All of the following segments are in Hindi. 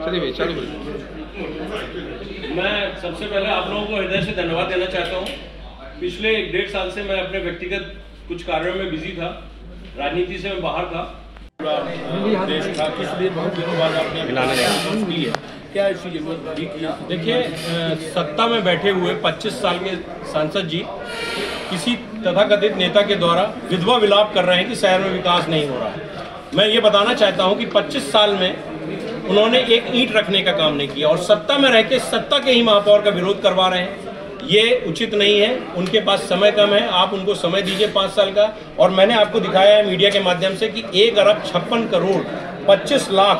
चलिए चलो। मैं सबसे पहले आप लोगों को हृदय से धन्यवाद देना चाहता हूँ। पिछले 1.5 साल से मैं अपने व्यक्तिगत कुछ कार्यों में बिजी था, राजनीति से मैं बाहर था। देश का किस लिए बहुत दिनों बाद आपने की है, क्या ऐसी जरूरत थी? देखिए, सत्ता में बैठे हुए 25 साल के सांसद जी किसी तथाकथित नेता के द्वारा विधवा विलाप कर रहे हैं कि शहर में विकास नहीं हो रहा है। मैं ये बताना चाहता हूँ कि 25 साल में उन्होंने एक ईंट रखने का काम नहीं किया और सत्ता में रह के सत्ता के ही महापौर का विरोध करवा रहे हैं। ये उचित नहीं है। उनके पास समय कम है, आप उनको समय दीजिए 5 साल का। और मैंने आपको दिखाया है मीडिया के माध्यम से कि 1 अरब 56 करोड़ 25 लाख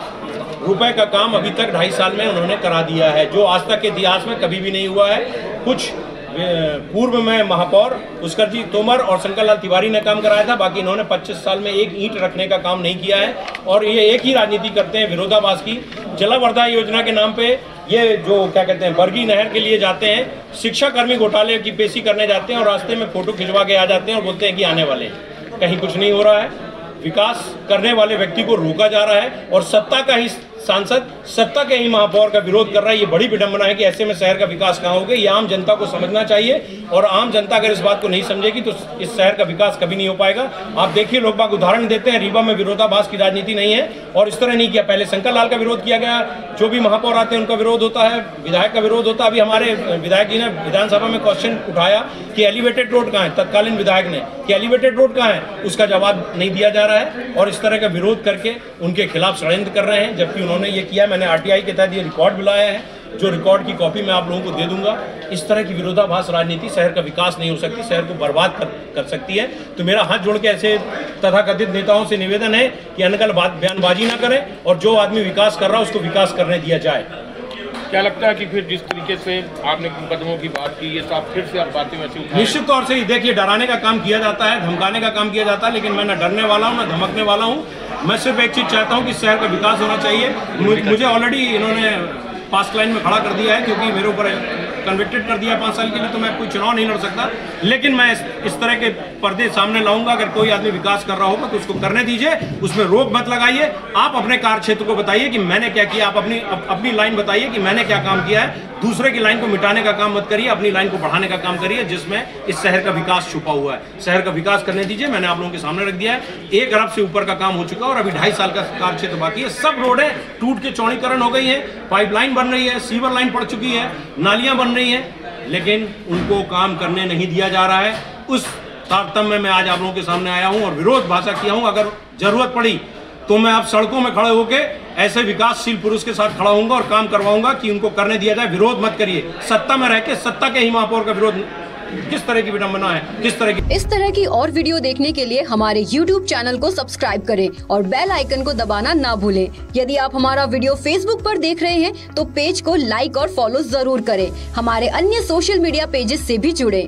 रुपए का काम अभी तक 2.5 साल में उन्होंने करा दिया है, जो आज तक के इतिहास में कभी भी नहीं हुआ है। कुछ पूर्व में महापौर पुष्कर जी तोमर और शंकर लाल तिवारी ने काम कराया था, बाकी इन्होंने 25 साल में एक ईंट रखने का काम नहीं किया है। और ये एक ही राजनीति करते हैं, विरोधाभास की। जलावर्धा योजना के नाम पे ये जो क्या कहते हैं बरगी नहर के लिए जाते हैं, शिक्षाकर्मी घोटाले की पेशी करने जाते हैं और रास्ते में फोटो खिंचवा के आ जाते हैं और बोलते हैं कि आने वाले हैं। कहीं कुछ नहीं हो रहा है। विकास करने वाले व्यक्ति को रोका जा रहा है और सत्ता का ही सांसद सत्ता के ही महापौर का विरोध कर रहा है। ये बड़ी विडंबना है कि ऐसे में शहर का विकास कहाँ होगा। ये आम जनता को समझना चाहिए और आम जनता अगर इस बात को नहीं समझेगी तो इस शहर का विकास कभी नहीं हो पाएगा। आप देखिए, लोग बाग उदाहरण देते हैं, रीवा में विरोधाभास की राजनीति नहीं है और इस तरह नहीं किया। पहले शंकर लाल का विरोध किया गया, जो भी महापौर आते हैं उनका विरोध होता है, विधायक का विरोध होता है। अभी हमारे विधायक जी ने विधानसभा में क्वेश्चन उठाया कि एलिवेटेड रोड कहाँ है, तत्कालीन विधायक ने कि एलिवेटेड रोड कहाँ है, उसका जवाब नहीं दिया जा रहा है और इस तरह का विरोध करके उनके खिलाफ षड्यंत्र कर रहे हैं। जबकि उन्होंने ये किया, मैंने आरटीआई के तहत ये रिकॉर्ड बुलाया है, जो रिकॉर्ड की कॉपी मैं आप लोगों को दे दूंगा। इस तरह की विरोधाभास राजनीति शहर का विकास नहीं हो सकती, शहर को बर्बाद कर सकती है। तो मेरा हाथ जोड़ के ऐसे तथाकथित नेताओं से निवेदन है कि अनकल बयानबाजी ना करें और जो आदमी विकास कर रहा है उसको विकास करने दिया जाए। क्या लगता है कि फिर जिस तरीके से आपने कदमों की बात की, ये सब फिर से आप बातें वैसे उठाएं? निश्चित तौर से देखिए, डराने का काम किया जाता है, धमकाने का काम किया जाता है, लेकिन मैं ना डरने वाला हूँ ना धमकने वाला हूँ। मैं सिर्फ एक चीज़ चाहता हूँ कि शहर का विकास होना चाहिए। मुझे ऑलरेडी इन्होंने पास लाइन में खड़ा कर दिया है, क्योंकि मेरे ऊपर कन्विक्टेड कर दिया 5 साल के लिए, तो मैं कोई चुनाव नहीं लड़ सकता। लेकिन मैं इस तरह के पर्दे सामने लाऊंगा। अगर कोई आदमी विकास कर रहा होगा तो उसको करने दीजिए, उसमें रोक मत लगाइए। आप अपने कार्य क्षेत्र को बताइए कि मैंने क्या किया, आप अपनी लाइन बताइए कि मैंने क्या काम किया है। दूसरे की लाइन को मिटाने का काम मत करिए, अपनी लाइन को बढ़ाने का काम करिए, जिसमें इस शहर का विकास छुपा हुआ है। शहर का विकास करने दीजिए। मैंने आप लोगों के सामने रख दिया है, 1 अरब से ऊपर का काम हो चुका है और अभी 2.5 साल का कार्य क्षेत्र बाकी है। सब रोडें टूट के चौड़ीकरण हो गई है, पाइपलाइन बन रही है, सीवर लाइन पड़ चुकी है, नालियां बन रही हैं, लेकिन उनको काम करने नहीं दिया जा रहा है। उस तारतम्य में मैं आज आप लोगों के सामने आया हूं और विरोध भाषा किया हूं। अगर जरूरत पड़ी तो मैं आप सड़कों में खड़े होकर ऐसे विकासशील पुरुष के साथ खड़ा होऊंगा और काम करवाऊंगा कि उनको करने दिया जाए। विरोध मत करिए। सत्ता में रह के सत्ता के ही महापौर का विरोध किस तरह की विडंबना है, किस तरह की। इस तरह की और वीडियो देखने के लिए हमारे YouTube चैनल को सब्सक्राइब करें और बेल आइकन को दबाना ना भूलें। यदि आप हमारा वीडियो Facebook पर देख रहे हैं तो पेज को लाइक और फॉलो जरूर करें। हमारे अन्य सोशल मीडिया पेजेस से भी जुड़ें।